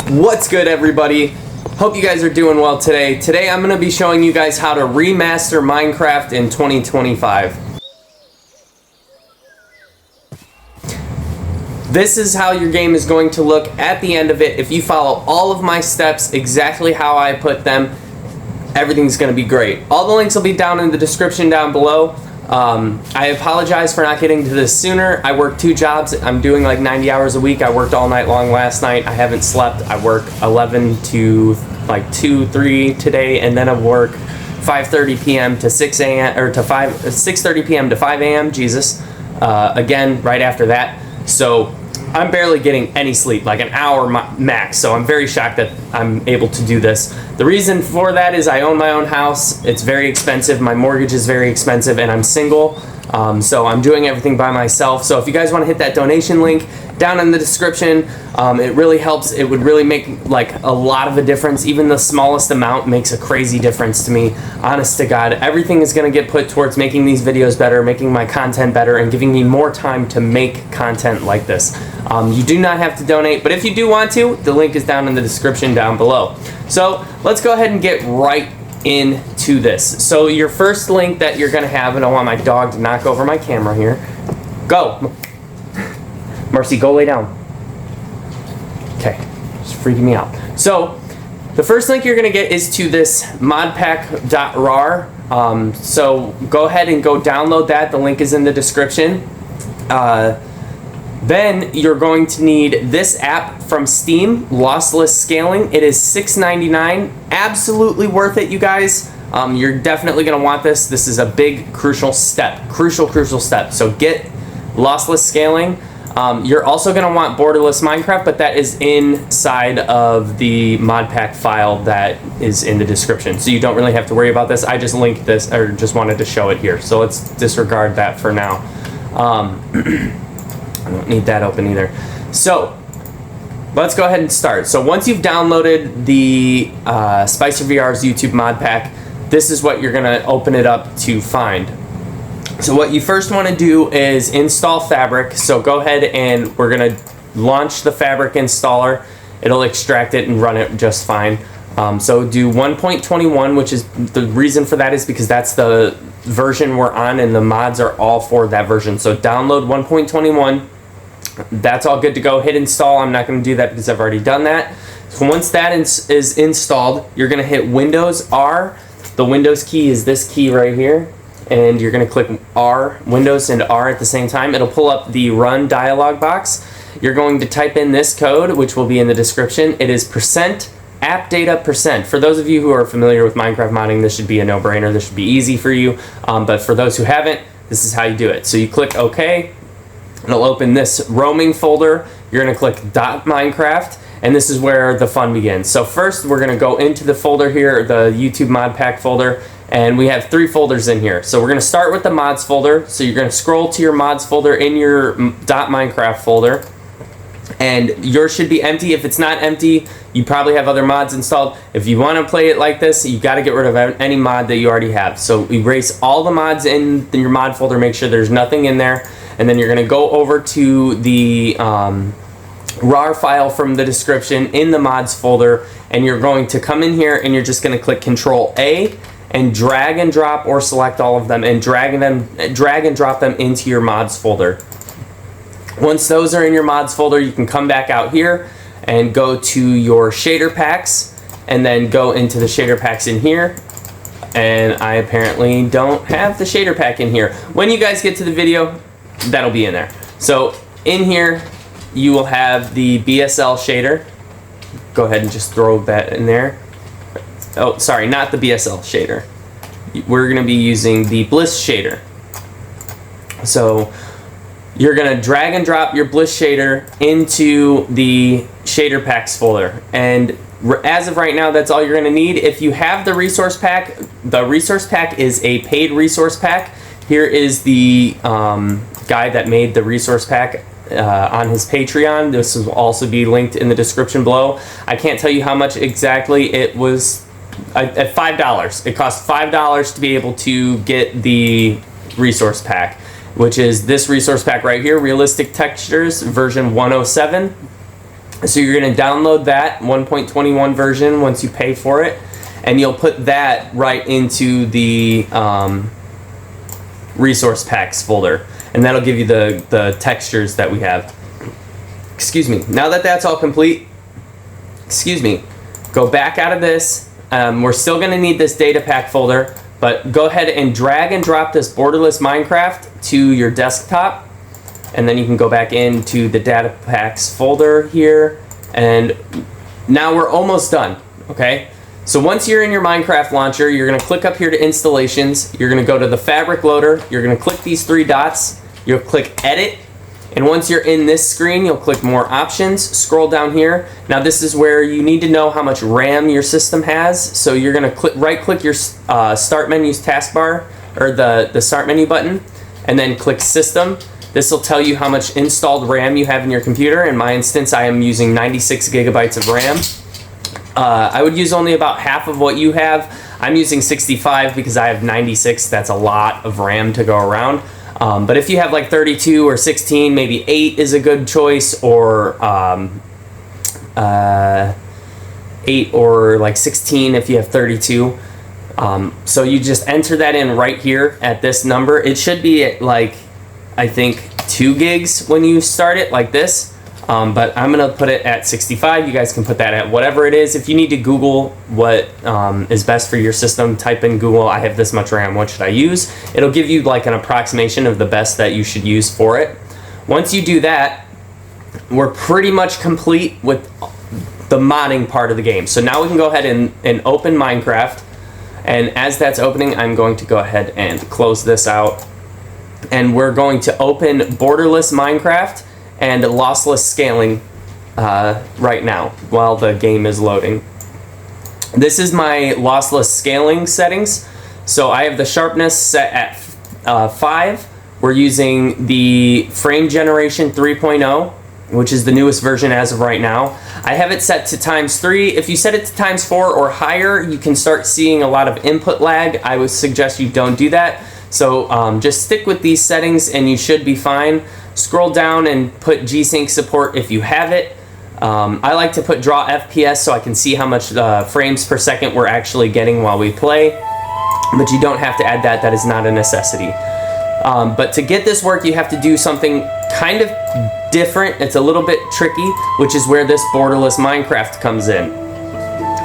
What's good, everybody? Hope you guys are doing well today. Today I'm going to be showing you guys how to remaster Minecraft in 2025. This is how your game is going to look at the end of it. If you follow all of my steps exactly how I put them, everything's going to be great. All the links will be down in the description down below. I apologize for not getting to this sooner. I work 2 jobs. I'm doing like 90 hours a week. I worked all night long last night. I haven't slept. I work 11 to like 2, 3 today, and then I work 5:30 p.m. to 6 a.m. or to 6:30 p.m. to 5 a.m. Jesus. Again, right after that. So I'm barely getting any sleep, like an hour max. So I'm very shocked that I'm able to do this. The reason for that is I own my own house. It's very expensive. My mortgage is very expensive, and I'm single. So I'm doing everything by myself. So if you guys want to hit that donation link down in the description, it really helps. It would really make like a lot of a difference. Even the smallest amount makes a crazy difference to me. Honest to God, everything is going to get put towards making these videos better, making my content better, and giving me more time to make content like this. You do not have to donate, but if you do want to, the link is down in the description down below. So let's go ahead and get right into this. So your first link that you're going to have, and I want my dog to knock over my camera here. Go. Marcy, go lay down. Okay, it's freaking me out. So the first link you're going to get is to this modpack.rar. So go ahead and go download that. The link is in the description. Then you're going to need this app from Steam, Lossless Scaling. It is $6.99. Absolutely worth it, you guys. You're definitely going to want this. This is a big, crucial step. Crucial step. So get Lossless Scaling. You're also going to want Borderless Minecraft, but that is inside of the Modpack file that is in the description. So you don't really have to worry about this. I just linked this, or just wanted to show it here. So let's disregard that for now. I don't need that open either. So let's go ahead and start. So once you've downloaded the SpicerVr's YouTube mod pack, this is what you're going to open it up to find. So what you first want to do is install Fabric. So go ahead and we're going to launch the Fabric installer. It'll extract it and run it just fine. So do 1.21, which is the reason for that is because that's the version we're on, and the mods are all for that version. So download 1.21. That's all good to go. Hit install. I'm not going to do that because I've already done that. So once that is installed, you're going to hit Windows R. The Windows key is this key right here, and you're going to click R, Windows and R at the same time. It'll pull up the Run dialog box. You're going to type in this code, which will be in the description. It is %appdata%. For those of you who are familiar with Minecraft modding, this should be a no-brainer. This should be easy for you. But for those who haven't, this is how you do it. So you click OK. It'll open this roaming folder. You're going to click .minecraft, and this is where the fun begins. So first, we're going to go into the folder here, the YouTube mod pack folder, and we have 3 folders in here. So we're going to start with the mods folder. So you're going to scroll to your mods folder in your .minecraft folder, and yours should be empty. If it's not empty, you probably have other mods installed. If you want to play it like this, you got to get rid of any mod that you already have. So erase all the mods in your mod folder, make sure there's nothing in there. And then you're going to go over to the RAR file from the description in the mods folder, and you're going to come in here and you're just going to click Control A and drag and drop, or select all of them and drag and drop them into your mods folder. Once those are in your mods folder, you can come back out here and go to your shader packs, and then go into the shader packs in here. And I apparently don't have the shader pack in here. When you guys get to the video, that'll be in there. So in here you will have the BSL shader. Go ahead and just throw that in there. Oh, sorry, not the BSL shader. We're going to be using the Bliss shader. So you're going to drag and drop your Bliss shader into the shader packs folder, and as of right now, that's all you're going to need. If you have the resource pack is a paid resource pack. Here is the guy that made the resource pack on his Patreon. This will also be linked in the description below. I can't tell you how much exactly it was. At $5. It costs $5 to be able to get the resource pack, which is this resource pack right here, Realistic Textures version 107. So you're going to download that 1.21 version once you pay for it, and you'll put that right into the resource packs folder, and that'll give you the textures that we have. Excuse me. Now that that's all complete, go back out of this. We're still going to need this data pack folder, but go ahead and drag and drop this Borderless Minecraft to your desktop, and then you can go back into the data packs folder here, and now we're almost done. Okay, so once you're in your Minecraft launcher, you're going to click up here to installations. You're going to go to the fabric loader. You're going to click these three dots. You'll click edit, and once you're in this screen, you'll click more options. Scroll down here. Now this is where you need to know how much RAM your system has. So you're going to right click your start menu's taskbar, or the start menu button, and then click system. This will tell you how much installed RAM you have in your computer. In my instance, I am using 96 gigabytes of RAM. I would use only about half of what you have. I'm using 65 because I have 96. That's a lot of RAM to go around. But if you have like 32 or 16, maybe 8 is a good choice, or 8 or like 16 if you have 32. So you just enter that in right here at this number. It should be at like, I think 2 gigs when you start it like this, but I'm gonna put it at 65. You guys can put that at whatever it is. If you need to Google what is best for your system, type in Google, I have this much RAM, what should I use? It'll give you like an approximation of the best that you should use for it. Once you do that, we're pretty much complete with the modding part of the game. So now we can go ahead and open Minecraft, and as that's opening, I'm going to go ahead and close this out. And we're going to open Borderless Minecraft and Lossless Scaling right now while the game is loading. This is my Lossless Scaling settings. So I have the sharpness set at 5. We're using the frame generation 3.0, which is the newest version as of right now. I have it set to ×3. If you set it to ×4 or higher, you can start seeing a lot of input lag. I would suggest you don't do that. So just stick with these settings and you should be fine. Scroll down and put G-Sync support if you have it. I like to put draw FPS so I can see how much frames per second we're actually getting while we play. But you don't have to add that. That is not a necessity. But to get this work, you have to do something kind of different. It's a little bit tricky, which is where this Borderless Minecraft comes in.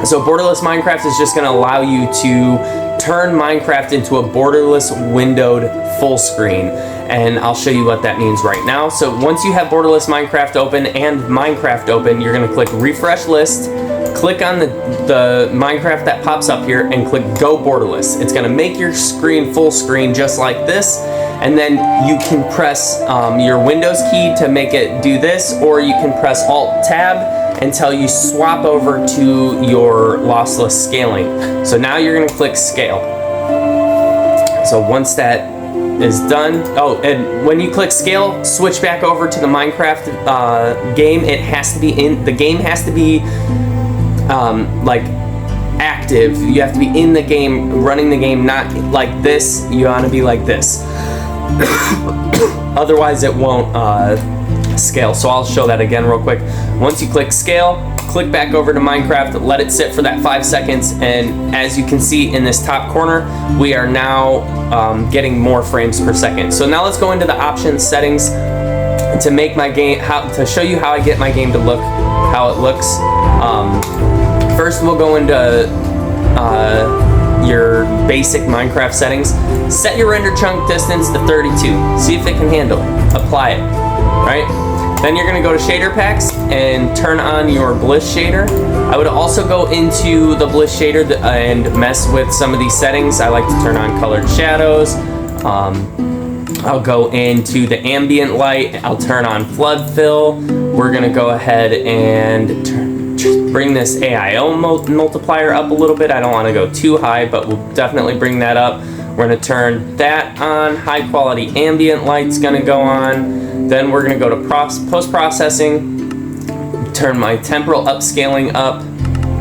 So Borderless Minecraft is just going to allow you to turn Minecraft into a borderless windowed full screen, and I'll show you what that means right now. So once you have Borderless Minecraft open and Minecraft open, you're going to click refresh list, click on the Minecraft that pops up here, and click go borderless. It's going to make your screen full screen just like this, and then you can press your Windows key to make it do this, or you can press Alt Tab until you swap over to your Lossless Scaling. So now you're going to click Scale. So once that is done, oh, and when you click Scale, switch back over to the Minecraft game. It has to be in the game. Has to be like active. You have to be in the game, running the game, not like this. You want to be like this. Otherwise, it won't scale. So I'll show that again real quick. Once you click Scale, click back over to Minecraft, let it sit for that 5 seconds, and as you can see in this top corner, we are now getting more frames per second. So now let's go into the options settings to make my game, to show you how I get my game to look how it looks. First, we'll go into your basic Minecraft settings. Set your render chunk distance to 32. See if it can handle it. Apply it. Right? Then you're going to go to shader packs and turn on your bliss shader. I would also go into the bliss shader and mess with some of these settings. I like to turn on colored shadows. I'll go into the ambient light. I'll turn on flood fill. We're going to go ahead and bring this AIO multiplier up a little bit. I don't want to go too high, but we'll definitely bring that up. We're going to turn that on. High quality ambient light's going to go on. Then we're going to go to post-processing, turn my temporal upscaling up,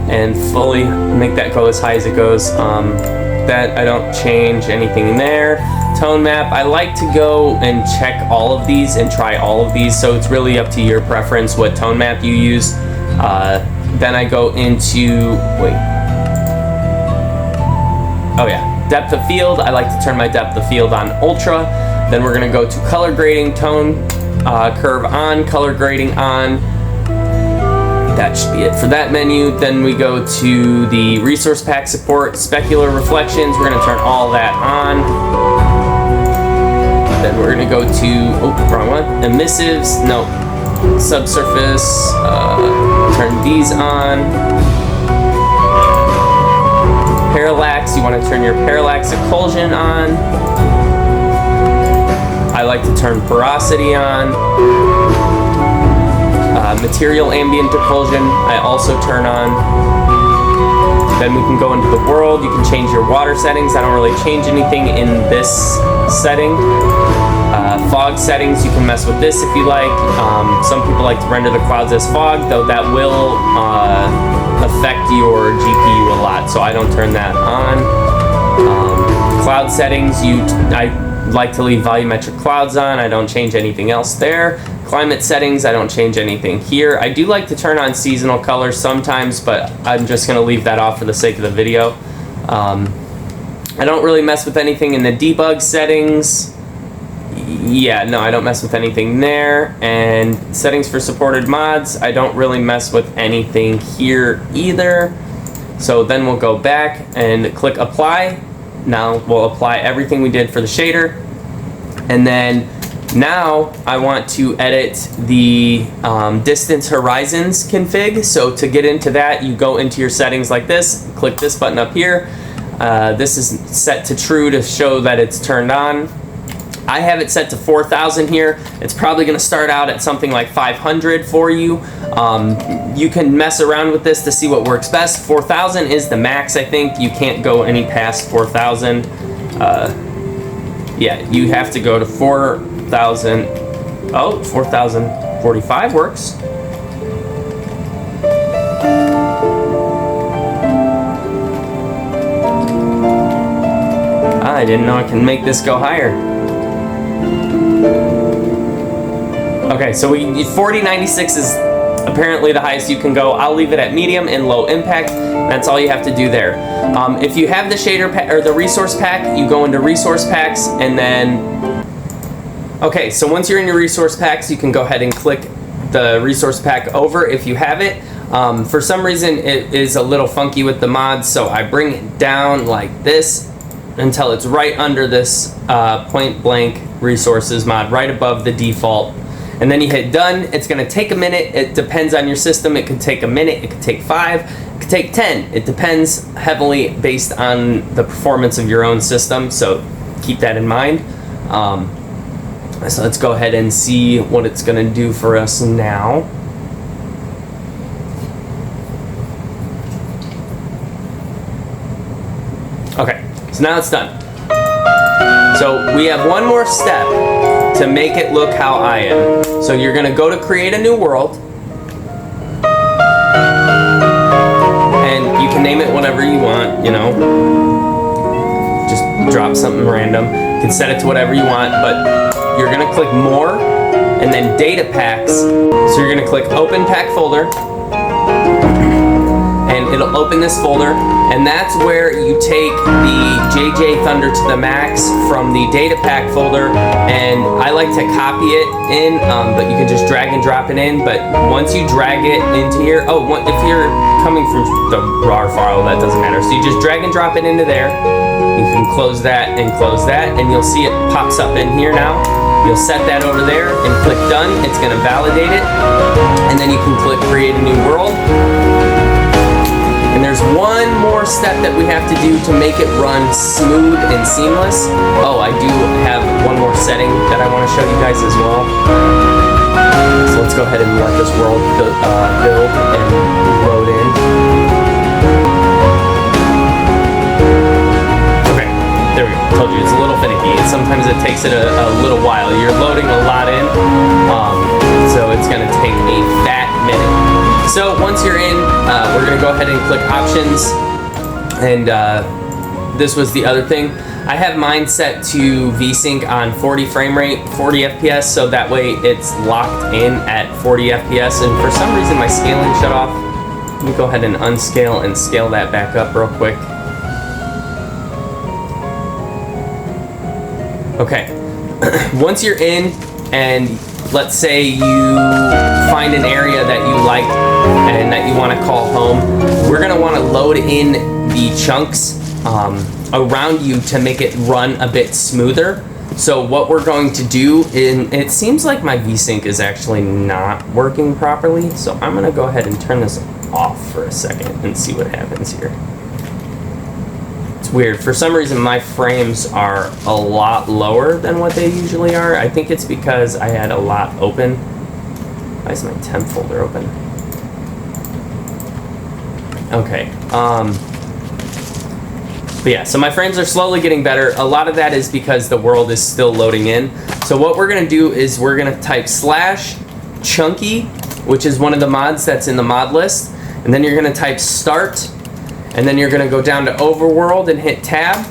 and fully make that go as high as it goes. That I don't change anything there. Tone map, I like to go and check all of these and try all of these, so it's really up to your preference what tone map you use. Then I go into, depth of field. I like to turn my depth of field on ultra. Then we're gonna go to color grading, tone curve on, color grading on. That should be it for that menu. Then we go to the resource pack support, specular reflections. We're gonna turn all that on. Then we're gonna go to, wrong one, emissives, no, subsurface, turn these on. Parallax, you want to turn your parallax occlusion on. I like to turn porosity on. Material ambient occlusion, I also turn on. Then we can go into the world. You can change your water settings. I don't really change anything in this setting. Fog settings, you can mess with this if you like. Some people like to render the clouds as fog, though that will affect your GPU a lot, so I don't turn that on. Cloud settings, I like to leave volumetric clouds on. I don't change anything else there. Climate settings, I don't change anything here. I do like to turn on seasonal colors sometimes, but I'm just gonna leave that off for the sake of the video. I don't really mess with anything in the debug settings. Yeah, no, I don't mess with anything there. And settings for supported mods, I don't really mess with anything here either. So then we'll go back and click apply. Now we'll apply everything we did for the shader. And then now I want to edit the distance horizons config. So to get into that, you go into your settings like this, click this button up here. This is set to true to show that it's turned on. I have it set to 4,000 here. It's probably gonna start out at something like 500 for you. You can mess around with this to see what works best. 4,000 is the max, I think. You can't go any past 4,000. Yeah, you have to go to 4,000. Oh, 4,045 works. I didn't know I can make this go higher. Okay, so 4096 is apparently the highest you can go. I'll leave it at medium and low impact. That's all you have to do there. If you have the shader pack or the resource pack, you go into resource packs and then. Okay, so once you're in your resource packs, you can go ahead and click the resource pack over if you have it. For some reason, it is a little funky with the mods, so I bring it down like this until it's right under this point blank resources mod, right above the default. And then you hit done. It's gonna take a minute. It depends on your system. It could take a minute, it could take 5, it could take 10. It depends heavily based on the performance of your own system, so keep that in mind. So let's go ahead and see what it's gonna do for us now. Okay, so now it's done. So we have one more step to make it look how I am. So you're gonna go to create a new world. And you can name it whatever you want, you know. Just drop something random. You can set it to whatever you want, but you're gonna click more and then data packs. So you're gonna click open pack folder. And it'll open this folder, and that's where you take the JJ Thunder to the max from the data pack folder, and I like to copy it in, but you can just drag and drop it in. But once you drag it into here, if you're coming from the RAR file, that doesn't matter. So you just drag and drop it into there. You can close that, and you'll see it pops up in here now. You'll set that over there and click done. It's gonna validate it, and then you can click create a new world. And there's one more step that we have to do to make it run smooth and seamless. Oh, I do have one more setting that I want to show you guys as well. So let's go ahead and let this world build and load in. Okay, there we go. Told you, it's a little finicky. Sometimes it takes it a little while. You're loading a lot in, so it's going to take a fat minute. So once you're in, we're gonna go ahead and click options, and this was the other thing. I have mine set to VSync on 40 frame rate, 40 FPS, so that way it's locked in at 40 FPS. And for some reason my scaling shut off. Let me go ahead and unscale and scale that back up real quick. Okay, once you're in and let's say you find an area that you like and that you want to call home, we're going to want to load in the chunks around you to make it run a bit smoother. So what we're going to do, it seems like my VSync is actually not working properly, so I'm going to go ahead and turn this off for a second and see what happens here. It's weird. For some reason, my frames are a lot lower than what they usually are. I think it's because I had a lot open. Why is my temp folder open? Okay. But yeah, so my frames are slowly getting better. A lot of that is because the world is still loading in. So what we're going to do is we're going to type /chunky, which is one of the mods that's in the mod list. And then you're going to type start. And then you're going to go down to overworld and hit tab.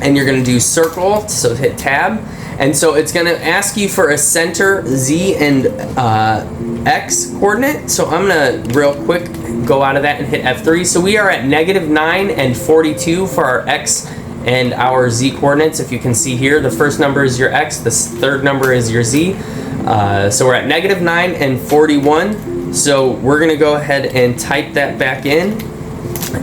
And you're going to do circle, so hit tab. And so it's going to ask you for a center, Z, and X coordinate. So I'm going to real quick go out of that and hit F3. So we are at -9 and 42 for our X and our Z coordinates. If you can see here, the first number is your X, the third number is your Z. So we're at -9 and 41. So we're going to go ahead and type that back in.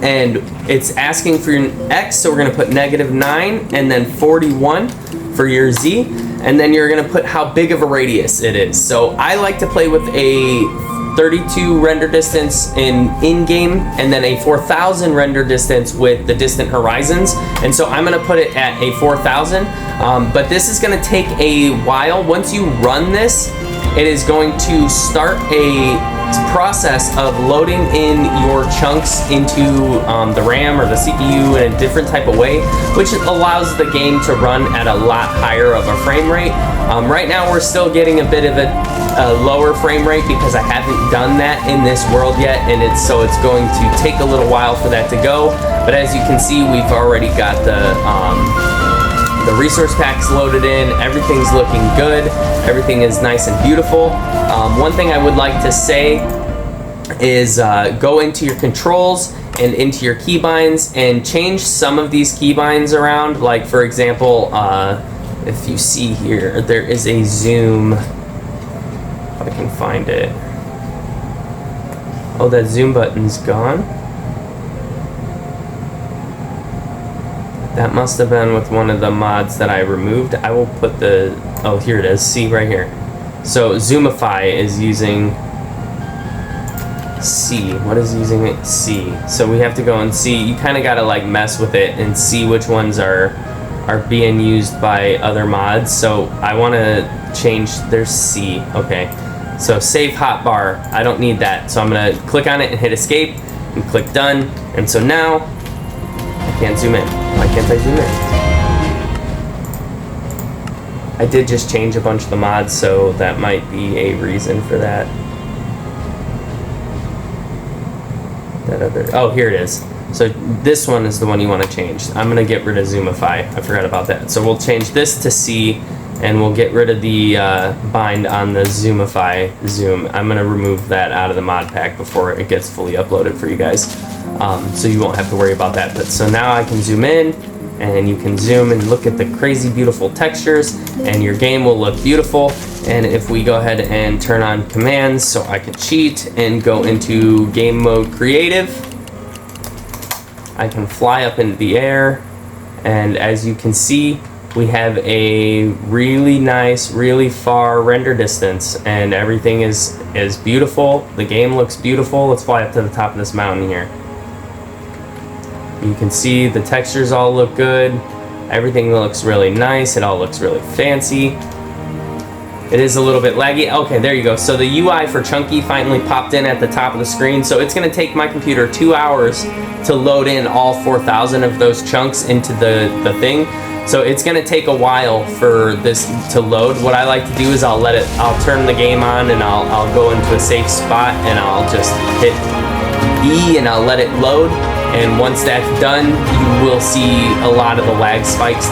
And it's asking for your X, so we're going to put -9 and then 41 for your Z, and then you're going to put how big of a radius it is. So I like to play with a 32 render distance in-game, and then a 4000 render distance with the distant horizons. And so I'm going to put it at a 4000, but this is going to take a while. Once you run this, it is going to start a process of loading in your chunks into the RAM or the CPU in a different type of way, which allows the game to run at a lot higher of a frame rate. Right now we're still getting a bit of a lower frame rate because I haven't done that in this world yet, and it's going to take a little while for that to go. But as you can see, we've already got the resource packs loaded in. Everything's looking good. Everything is nice and beautiful. One thing I would like to say is go into your controls and into your keybinds and change some of these keybinds around. Like for example, if you see here, there is a zoom. If I can find it. Oh, that zoom button's gone. That must have been with one of the mods that I removed. I will put the, oh, here it is, see right here. So Zoomify is using C. What is using it? C. So we have to go and see. You kind of got to like mess with it and see which ones are being used by other mods. So I want to change, there's C. Okay. So save hotbar. I don't need that. So I'm going to click on it and hit escape and click done. And so now I can't zoom in. Why can't I zoom in? I did just change a bunch of the mods, so that might be a reason for that. Oh, here it is. So this one is the one you want to change. I'm going to get rid of Zoomify. I forgot about that. So we'll change this to C, and we'll get rid of the bind on the Zoomify zoom. I'm going to remove that out of the mod pack before it gets fully uploaded for you guys. So you won't have to worry about that. But so now I can zoom in, and you can zoom and look at the crazy beautiful textures, and your game will look beautiful. And if we go ahead and turn on commands so I can cheat and go into game mode creative, I can fly up into the air, and as you can see, we have a really nice, really far render distance, and everything is beautiful. The game looks beautiful. Let's fly up to the top of this mountain here. You can see the textures all look good. Everything looks really nice. It all looks really fancy. It is a little bit laggy. Okay, there you go. So the UI for Chunky finally popped in at the top of the screen. So it's going to take my computer 2 hours to load in all 4,000 of those chunks into the thing. So it's going to take a while for this to load. What I like to do is I'll turn the game on, and I'll go into a safe spot, and I'll just hit E, and I'll let it load. And once that's done, you will see a lot of the lag spikes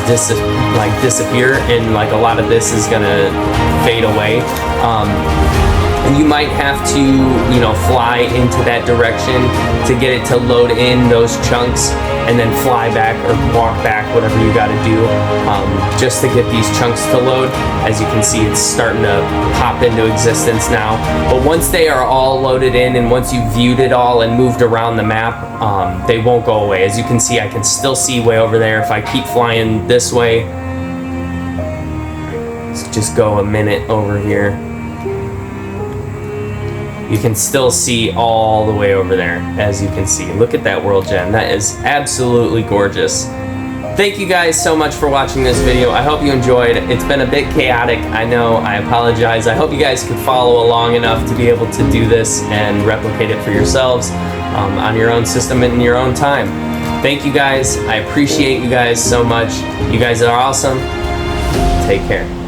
disappear, and like a lot of this is gonna fade away. And you might have to, you know, fly into that direction to get it to load in those chunks, and then fly back or walk back, whatever you got to do, just to get these chunks to load. As you can see, it's starting to pop into existence now. But once they are all loaded in, and once you've viewed it all and moved around the map, they won't go away. As you can see, I can still see way over there. If I keep flying this way, let's just go a minute over here. You can still see all the way over there, as you can see. Look at that world gem. That is absolutely gorgeous. Thank you guys so much for watching this video. I hope you enjoyed. It's been a bit chaotic, I know. I apologize. I hope you guys could follow along enough to be able to do this and replicate it for yourselves on your own system and in your own time. Thank you guys. I appreciate you guys so much. You guys are awesome. Take care.